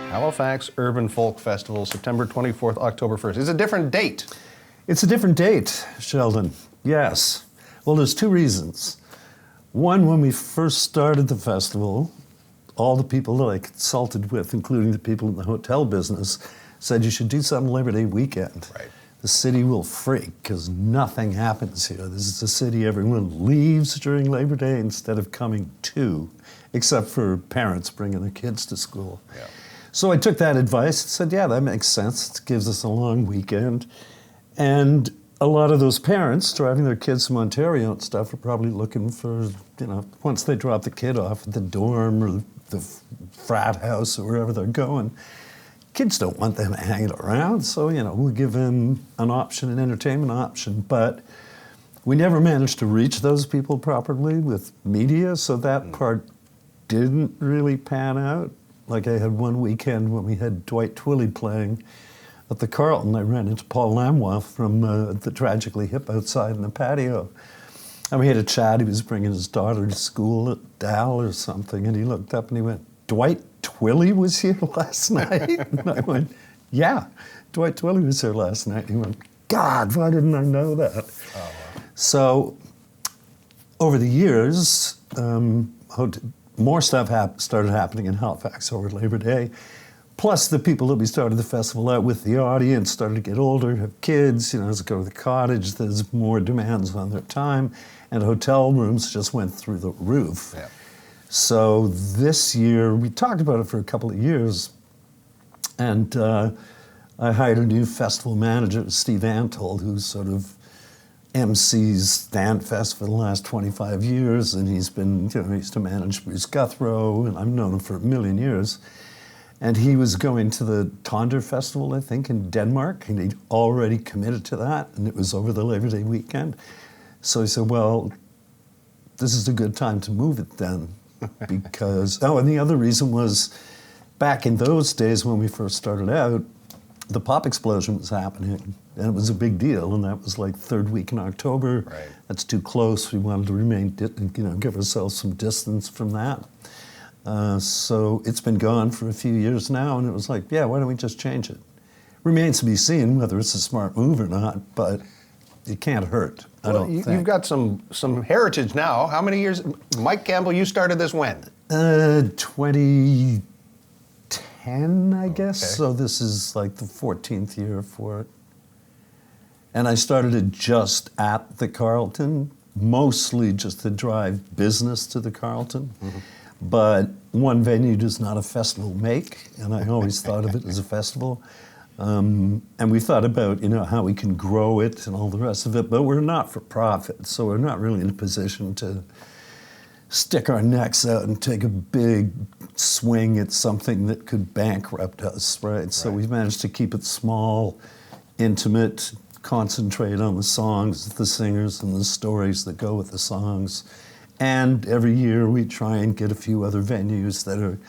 Halifax Urban Folk Festival, September 24th, October 1st. It's a different date. It's a different date, Sheldon. Yes. Well, there's two reasons. One, when we first started the festival, all the people that I consulted with, including the people in the hotel business, said you should do something Labor Day weekend. Right. The city will freak because nothing happens here. This is a city everyone leaves during Labor Day instead of coming to, except for parents bringing their kids to school. Yeah. So I took that advice and said, yeah, that makes sense. It gives us a long weekend. And a lot of those parents driving their kids from Ontario and stuff are probably looking for, once they drop the kid off at the dorm or the frat house or wherever they're going, kids don't want them hanging around. So, we'll give them an option, an entertainment option. But we never managed to reach those people properly with media, so that part didn't really pan out. Like I had one weekend when we had Dwight Twilley playing at the Carleton. I ran into Paul Lamois from the Tragically Hip outside in the patio. And we had a chat. He was bringing his daughter to school at Dal or something, and he looked up and he went, Dwight Twilley was here last night? And I went, yeah, Dwight Twilley was here last night. And he went, God, why didn't I know that? Oh, wow. So over the years, more stuff started happening in Halifax over Labor Day. Plus the people that we started the festival out with, the audience, started to get older, have kids, as they go to the cottage, there's more demands on their time, and hotel rooms just went through the roof. Yeah. So this year, we talked about it for a couple of years, and I hired a new festival manager, Steve Antold, who sort of MC's Danfest for the last 25 years, and he's been, he used to manage Bruce Guthrow, and I've known him for a million years. And he was going to the Tonder Festival, I think, in Denmark, and he'd already committed to that, and it was over the Labor Day weekend. So he said, well, this is a good time to move it then, because, and the other reason was, back in those days when we first started out, the pop explosion was happening, and it was a big deal, and that was like third week in October. Right. That's too close. We wanted to remain, give ourselves some distance from that. So it's been gone for a few years now, and it was like, yeah, why don't we just change it? Remains to be seen whether it's a smart move or not, but it can't hurt, I don't think. You've got some heritage now. How many years? Mike Campbell, you started this when? 2010, I guess. Okay. So this is like the 14th year for it. And I started it just at the Carleton, mostly just to drive business to the Carleton. Mm-hmm. But one venue does not a festival make, and I always thought of it as a festival. And we thought about, how we can grow it and all the rest of it, but we're not for profit, so we're not really in a position to stick our necks out and take a big swing at something that could bankrupt us, right? So we've managed to keep it small, intimate, concentrate on the songs, the singers, and the stories that go with the songs. And every year we try and get a few other venues that are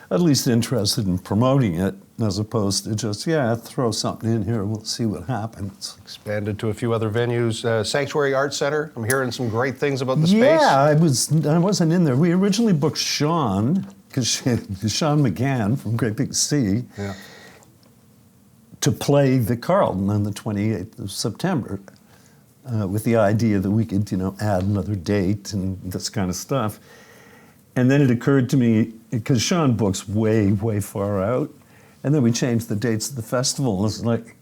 at least interested in promoting it, as opposed to just, throw something in here, we'll see what happens. Expanded to a few other venues. Sanctuary Arts Center, I'm hearing some great things about the space. Yeah, I wasn't in there. We originally booked Sean, Sean McGann from Great Big Sea, to play the Carleton on the 28th of September. With the idea that we could, add another date and this kind of stuff. And then it occurred to me, because Sean books way, way far out, and then we changed the dates of the festival. It's like,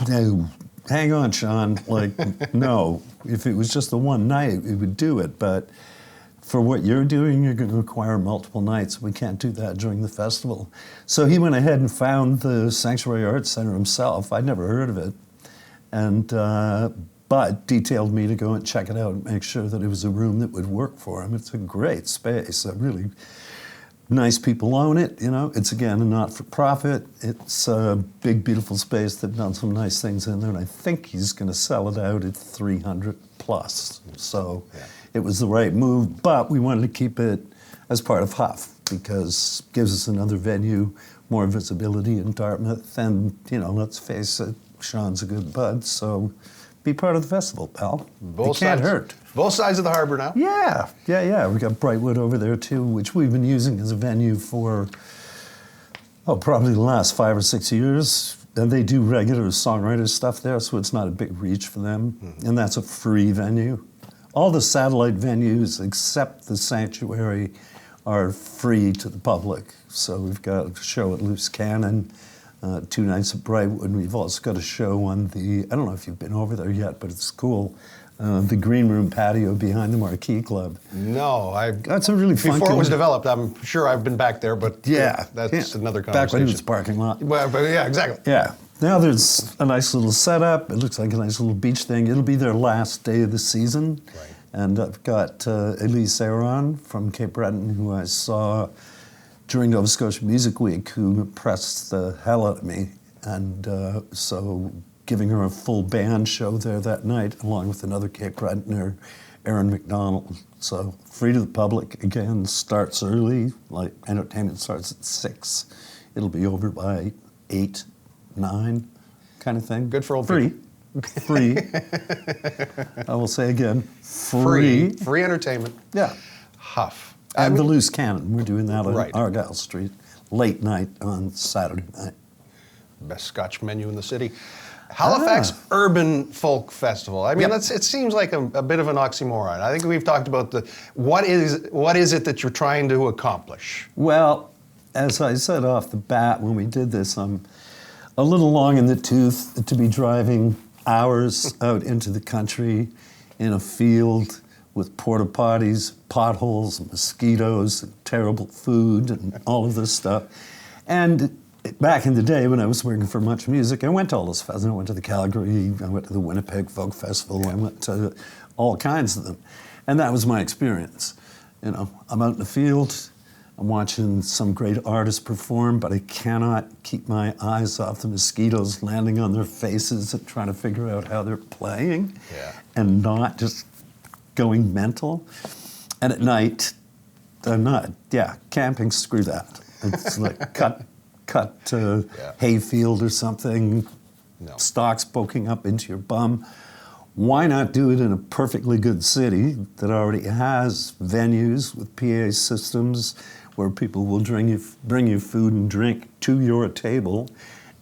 no, hang on, Sean. Like, no. If it was just the one night, we would do it. But for what you're doing, you're going to require multiple nights. We can't do that during the festival. So he went ahead and found the Sanctuary Arts Center himself. I'd never heard of it. And but detailed me to go and check it out and make sure that it was a room that would work for him. It's a great space. Really nice people own it. It's again a not-for-profit. It's a big, beautiful space that done some nice things in there. And I think he's going to sell it out at 300 plus. So it was the right move. But we wanted to keep it as part of HUFF because it gives us another venue, more visibility in Dartmouth. And let's face it, Sean's a good bud, so be part of the festival, pal. It can't hurt. Both sides of the harbour now? Yeah. We got Brightwood over there too, which we've been using as a venue for Oh, probably the last 5 or 6 years. And they do regular songwriter stuff there, so it's not a big reach for them. And that's a free venue. All the satellite venues, except the Sanctuary, are free to the public. So we've got a show at Loose Cannon, 2 nights at Brightwood. We've also got a show on the, I don't know if you've been over there yet, but it's cool, the Green Room patio behind the Marquee Club. No, That's a really fun. before it was developed, I'm sure I've been back there, but Yeah, that's another Back conversation. when it was parking lot. Well, but yeah, exactly. Yeah. Now there's a nice little setup. It looks like a nice little beach thing. It'll be their last day of the season. Right. And I've got Elise Aaron from Cape Breton, who I saw during Nova Scotia Music Week, who impressed the hell out of me. And so giving her a full band show there that night, along with another Cape Bretoner, Aaron McDonald. So free to the public. Again, starts early. Like entertainment starts at 6. It'll be over by 8, 9, kind of thing. Good for old free. Free. I will say again, free. Free entertainment. Yeah. HUFF. And the Loose Cannon. We're doing that on Right. Argyle Street, late night on Saturday night. Best Scotch menu in the city. Halifax Urban Folk Festival. I mean, Yep. it seems like a bit of an oxymoron. I think we've talked about what is it that you're trying to accomplish? Well, as I said off the bat when we did this, I'm a little long in the tooth to be driving hours out into the country in a field with porta potties, potholes, mosquitoes, and terrible food, and all of this stuff. And back in the day when I was working for Much Music, I went to all those festivals. I went to the Calgary, I went to the Winnipeg Folk Festival, I went to all kinds of them. And that was my experience. You know, I'm out in the field, I'm watching some great artists perform, but I cannot keep my eyes off the mosquitoes landing on their faces and trying to figure out how they're playing and not just going mental. And at night, I'm not, camping, screw that. It's like cut hayfield or something, stalks poking up into your bum. Why not do it in a perfectly good city that already has venues with PA systems where people will bring you food and drink to your table,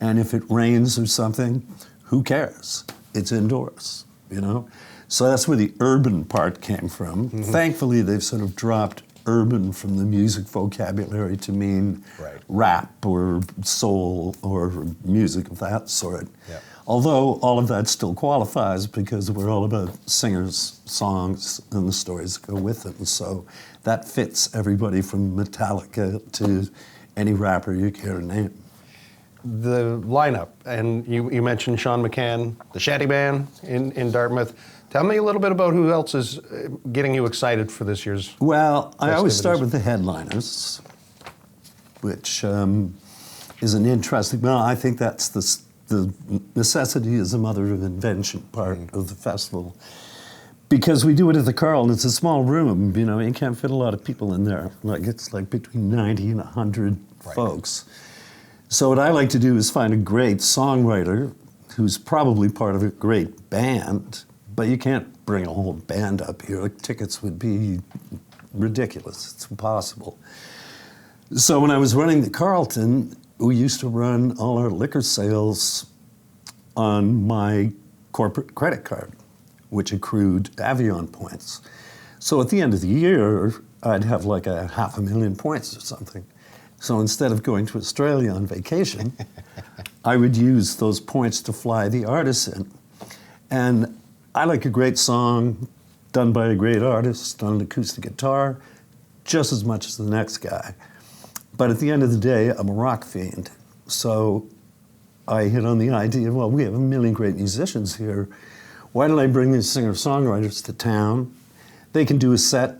and if it rains or something, who cares? It's indoors, you know? So that's where the urban part came from. Mm-hmm. Thankfully, they've sort of dropped urban from the music vocabulary to mean rap or soul or music of that sort. Yeah. Although all of that still qualifies because we're all about singers, songs, and the stories that go with them. So that fits everybody from Metallica to any rapper you care to name. The lineup, and you mentioned Sean McCann, the Shanty Band in Dartmouth. Tell me a little bit about who else is getting you excited for this year's Well, I always festivities. start with the headliners, which is an interesting, well, I think that's the necessity is the mother of invention part of the festival. Because we do it at the Carleton, it's a small room, you know, you can't fit a lot of people in there. Like, it's like between 90 and 100 folks. So what I like to do is find a great songwriter who's probably part of a great band, but you can't bring a whole band up here. Like, tickets would be ridiculous. It's impossible. So when I was running the Carleton, we used to run all our liquor sales on my corporate credit card, which accrued Avion points. So at the end of the year, I'd have like 500,000 points or something. So instead of going to Australia on vacation, I would use those points to fly the artists in. And I like a great song done by a great artist on an acoustic guitar just as much as the next guy. But at the end of the day, I'm a rock fiend. So I hit on the idea, well, we have a million great musicians here. Why don't I bring these singer-songwriters to town? They can do a set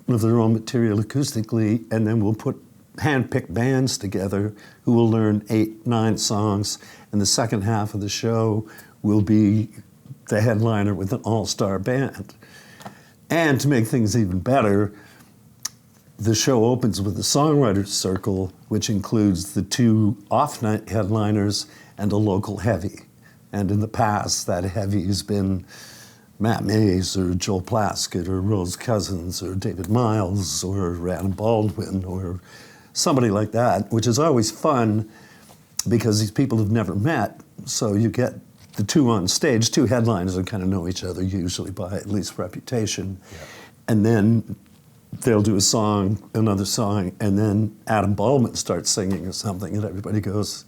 of their own material acoustically, and then we'll put hand-picked bands together who will learn 8, 9 songs, and the second half of the show will be the headliner with an all-star band. And to make things even better, the show opens with a songwriters circle, which includes the 2 off-night headliners and a local heavy. And in the past, that heavy has been Matt Mays or Joel Plaskett or Rose Cousins or David Miles or Adam Baldwin or somebody like that, which is always fun because these people have never met. So you get the two on stage, two headliners that kind of know each other usually by at least reputation. Yeah. And then they'll do a song, another song, and then Adam Baldwin starts singing or something, and everybody goes,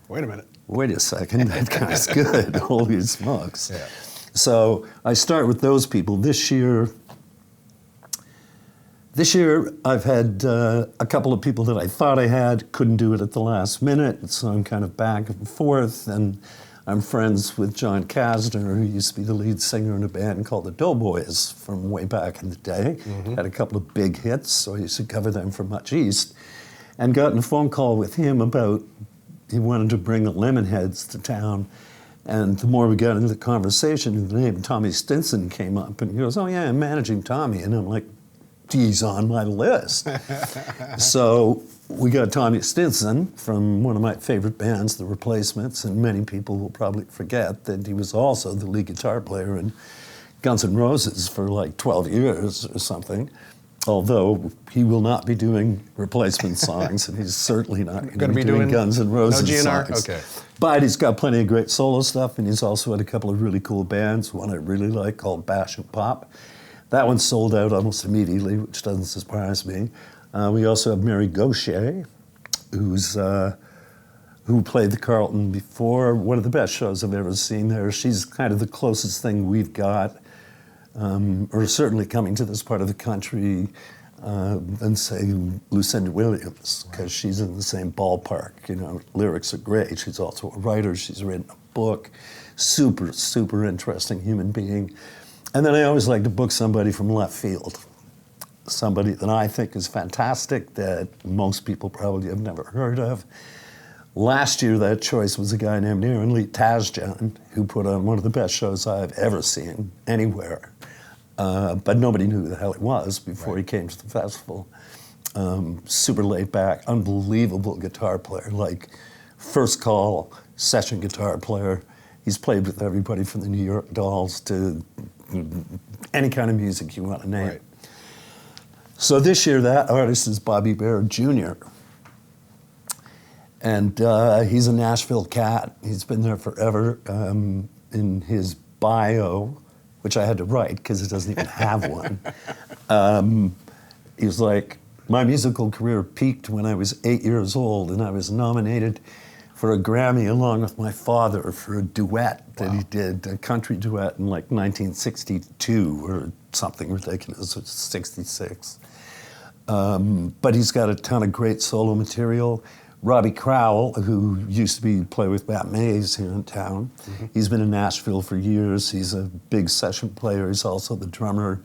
Wait a minute. wait a second, that guy's good, holy smokes. Yeah. So I start with those people. This year I've had a couple of people that I thought I had, couldn't do it at the last minute, so I'm kind of back and forth, and I'm friends with John Kasner, who used to be the lead singer in a band called the Doughboys from way back in the day. Had a couple of big hits, so I used to cover them for Much East, and got in a phone call with him about he wanted to bring the Lemonheads to town. And the more we got into the conversation, the name Tommy Stinson came up, and he goes, oh yeah, I'm managing Tommy. And I'm like, he's on my list. So we got Tommy Stinson from one of my favorite bands, The Replacements, and many people will probably forget that he was also the lead guitar player in Guns N' Roses for like 12 years or something. Although he will not be doing Replacement songs, and he's certainly not going to be doing Guns N' Roses no GNR? songs. Okay. But he's got plenty of great solo stuff, and he's also had a couple of really cool bands. One I really like called Bash and Pop. That one sold out almost immediately, which doesn't surprise me. We also have Mary Gaucher, who played the Carleton before. One of the best shows I've ever seen there. She's kind of the closest thing we've got, or certainly coming to this part of the country, than say Lucinda Williams, because she's in the same ballpark. You know, lyrics are great. She's also a writer. She's written a book. Super, super interesting human being. And then I always like to book somebody from left field, somebody that I think is fantastic that most people probably have never heard of. Last year, that choice was a guy named Aaron Lee Tasjan, who put on one of the best shows I've ever seen anywhere. But nobody knew who the hell he was before he came to the festival. Super laid back, unbelievable guitar player, like first call session guitar player. He's played with everybody from the New York Dolls to any kind of music you want to name. Right. So this year, that artist is Bobby Bear Jr. And he's a Nashville cat. He's been there forever. In his bio, which I had to write because it doesn't even have one, he was like, my musical career peaked when I was 8 years old, and I was nominated for a Grammy along with my father for a duet that he did, a country duet in like 1962 or something ridiculous, or 66. But he's got a ton of great solo material. Robbie Crowell, who used to play with Matt Mays here in town, he's been in Nashville for years. He's a big session player. He's also the drummer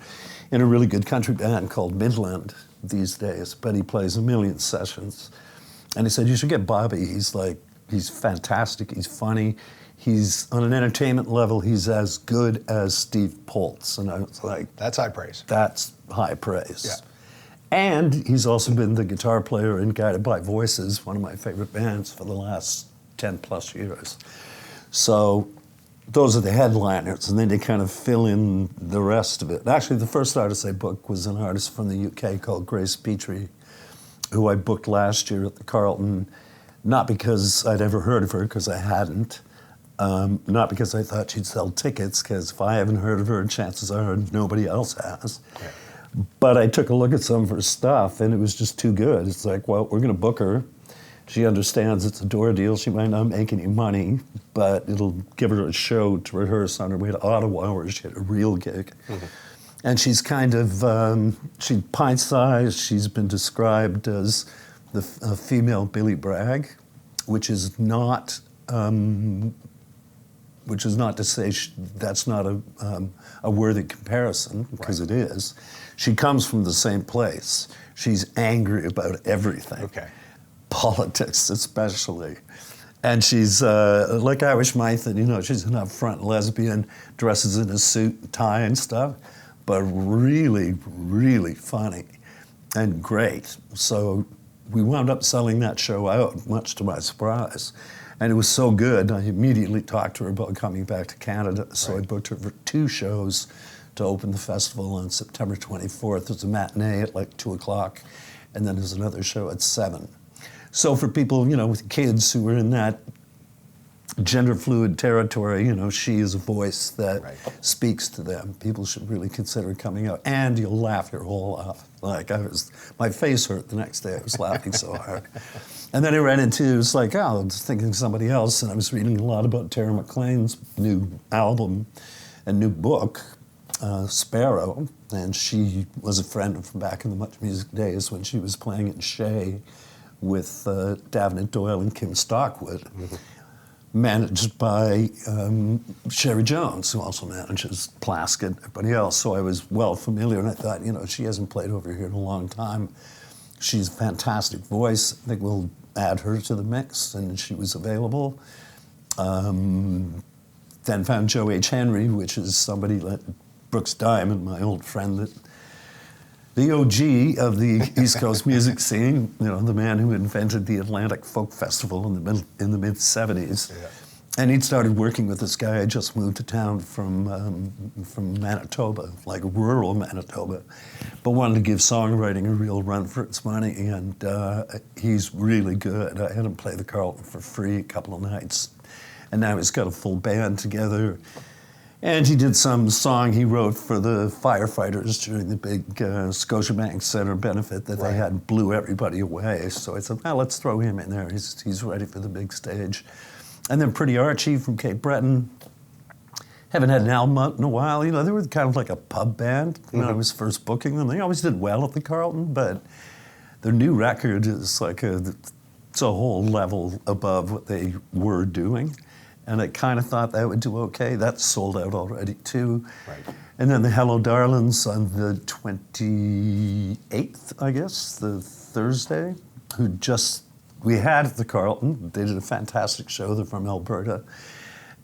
in a really good country band called Midland these days, but he plays a million sessions. And he said, you should get Bobby. He's fantastic. He's funny. He's on an entertainment level. He's as good as Steve Poltz. And I was like, That's high praise. that's high praise. Yeah. And he's also been the guitar player in Guided by Voices, one of my favorite bands, for the last 10 plus years. So those are the headliners, and then they kind of fill in the rest of it. Actually, the first artist I booked was an artist from the UK called Grace Petrie, who I booked last year at the Carleton. Not because I'd ever heard of her, because I hadn't. Not because I thought she'd sell tickets, because if I haven't heard of her, chances are nobody else has. Yeah. But I took a look at some of her stuff, and it was just too good. It's like, well, we're going to book her. She understands it's a door deal. She might not make any money, but it'll give her a show to rehearse on her way to Ottawa, where she had a real gig. And she's kind of, she's pint-sized. She's been described as the female Billy Bragg, which is not to say that's not a worthy comparison, because it is. She comes from the same place. She's angry about everything. Okay. Politics especially. And she's like Irish Mythen, you know, she's an upfront lesbian, dresses in a suit and tie and stuff, but really, really funny and great. So we wound up selling that show out, much to my surprise. And it was so good, I immediately talked to her about coming back to Canada. So I booked her for 2 shows to open the festival on September 24th. There's a matinee at like 2 o'clock, and then there's another show at 7. So for people, with kids who are in that gender fluid territory, she is a voice that speaks to them. People should really consider coming out, and you'll laugh your whole off. Like my face hurt the next day. I was laughing so hard. And then I ran into, I was thinking of somebody else, and I was reading a lot about Tara McLean's new album and new book, Sparrow, and she was a friend from back in the Much Music days when she was playing in Shea with Davenant Doyle and Kim Stockwood. Managed by Sherry Jones, who also manages Plaskett and everybody else. So I was well familiar, and I thought, she hasn't played over here in a long time. She's a fantastic voice. I think we'll add her to the mix, and she was available. Then found Joe H. Henry, which is somebody like Brooks Diamond, my old friend, the OG of the East Coast music scene, the man who invented the Atlantic Folk Festival in the mid-'70s. Yeah. And he'd started working with this guy. I just moved to town from Manitoba, like rural Manitoba, but wanted to give songwriting a real run for its money, and he's really good. I had him play the Carleton for free a couple of nights, and now he's got a full band together. And he did some song he wrote for the firefighters during the big Scotiabank Center benefit that they had, blew everybody away. So I said, let's throw him in there. He's ready for the big stage. And then Pretty Archie from Cape Breton. Haven't had an album out in a while. They were kind of like a pub band when I was first booking them. They always did well at the Carleton, but their new record is it's a whole level above what they were doing. And I kind of thought that would do okay. That's sold out already, too. Right. And then the Hello Darlings on the 28th, I guess, the Thursday, we had at the Carleton. They did a fantastic show. They're from Alberta.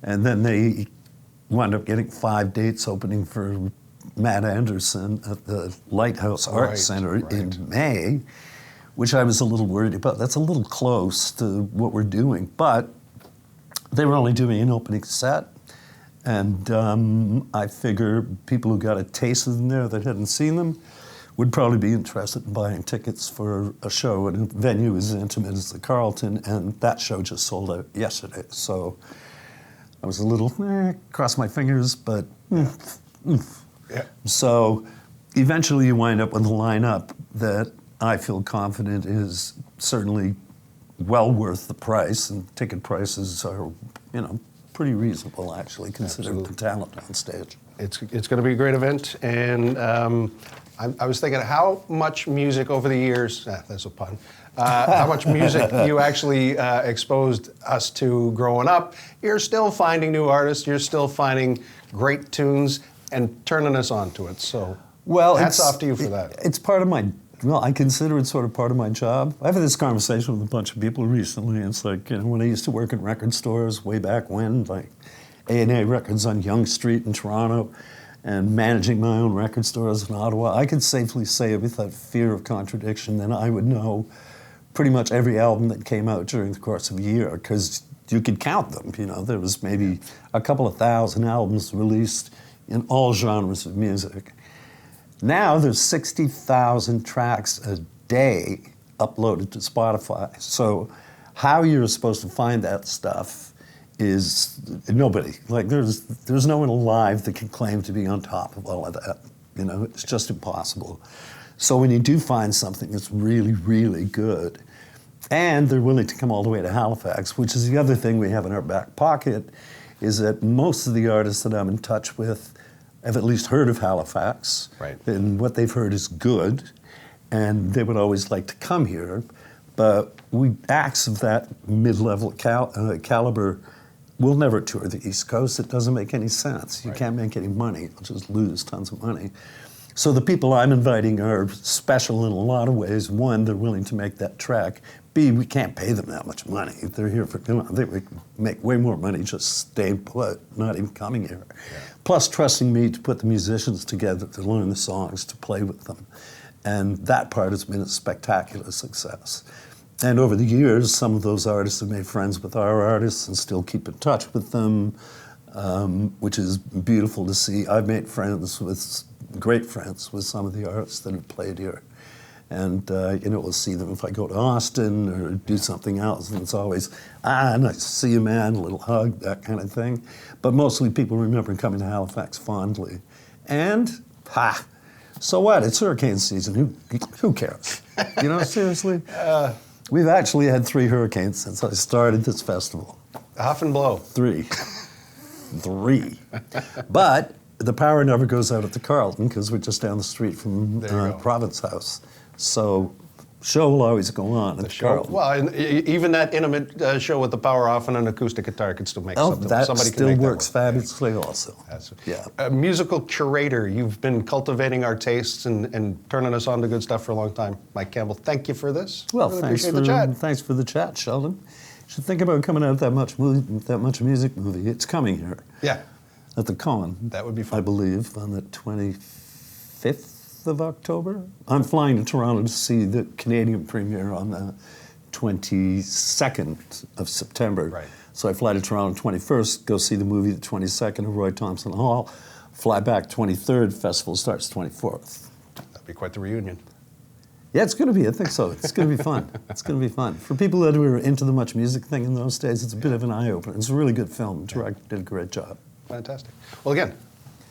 And then they wound up getting 5 dates opening for Matt Anderson at the Lighthouse Arts Center in May, which I was a little worried about. That's a little close to what we're doing. But they were only doing an opening set, and I figure people who got a taste of them there that hadn't seen them would probably be interested in buying tickets for a show at a venue as intimate as the Carleton, and that show just sold out yesterday. So I was a little, cross my fingers, but So eventually you wind up with a lineup that I feel confident is certainly well worth the price, and ticket prices are, pretty reasonable, actually, considering the talent on stage. It's going to be a great event, and I was thinking how much music over the years, that's a pun, how much music you actually exposed us to growing up. You're still finding new artists, you're still finding great tunes and turning us on to it, so hats off to you for that. It's part of my I consider it sort of part of my job. I've had this conversation with a bunch of people recently. It's like, when I used to work in record stores way back when, like A&A Records on Yonge Street in Toronto, and managing my own record stores in Ottawa, I could safely say without fear of contradiction that I would know pretty much every album that came out during the course of a year, because you could count them. There was maybe a couple of thousand albums released in all genres of music. Now there's 60,000 tracks a day uploaded to Spotify. So how you're supposed to find that stuff is nobody. Like there's no one alive that can claim to be on top of all of that. It's just impossible. So when you do find something that's really, really good, and they're willing to come all the way to Halifax, which is the other thing we have in our back pocket, is that most of the artists that I'm in touch with have at least heard of Halifax, and what they've heard is good, and they would always like to come here. But acts of that mid-level caliber will never tour the East Coast. It doesn't make any sense. You can't make any money. You'll just lose tons of money. So the people I'm inviting are special in a lot of ways. One, they're willing to make that trek. B, we can't pay them that much money. They're here for, they would make way more money just staying put, not even coming here. Yeah. Plus trusting me to put the musicians together, to learn the songs, to play with them. And that part has been a spectacular success. And over the years, some of those artists have made friends with our artists and still keep in touch with them, which is beautiful to see. I've made great friends with some of the artists that have played here. And, we'll see them if I go to Austin or do something else. And it's always, nice to see you, man, a little hug, that kind of thing. But mostly people remember coming to Halifax fondly. And, so what? It's hurricane season. Who cares? Seriously? We've actually had 3 hurricanes since I started this festival. Huff and blow. 3. But the power never goes out at the Carleton because we're just down the street from Province House. So show will always go on at the Carleton. Well, and even that intimate show with the power off and an acoustic guitar could still make something. That Somebody still can make works that work. fabulously also. Yeah. A musical curator, you've been cultivating our tastes and turning us on to good stuff for a long time. Mike Campbell, thank you for this. Well, really thanks for the chat, Sheldon. You should think about coming out that much music movie. It's coming here. Yeah. At the Con. That would be fun. I believe on the 25th of October. I'm flying to Toronto to see the Canadian premiere on the 22nd of September. Right. So I fly to Toronto 21st, go see the movie the 22nd at Roy Thompson Hall, fly back 23rd, festival starts 24th. That'd be quite the reunion. Yeah, it's going to be. I think so. It's going to be fun. It's going to be fun. For people that were into the much music thing in those days, it's a bit of an eye-opener. It's a really good film. The director did a great job. Fantastic. Well, again,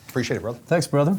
appreciate it, brother. Thanks, brother.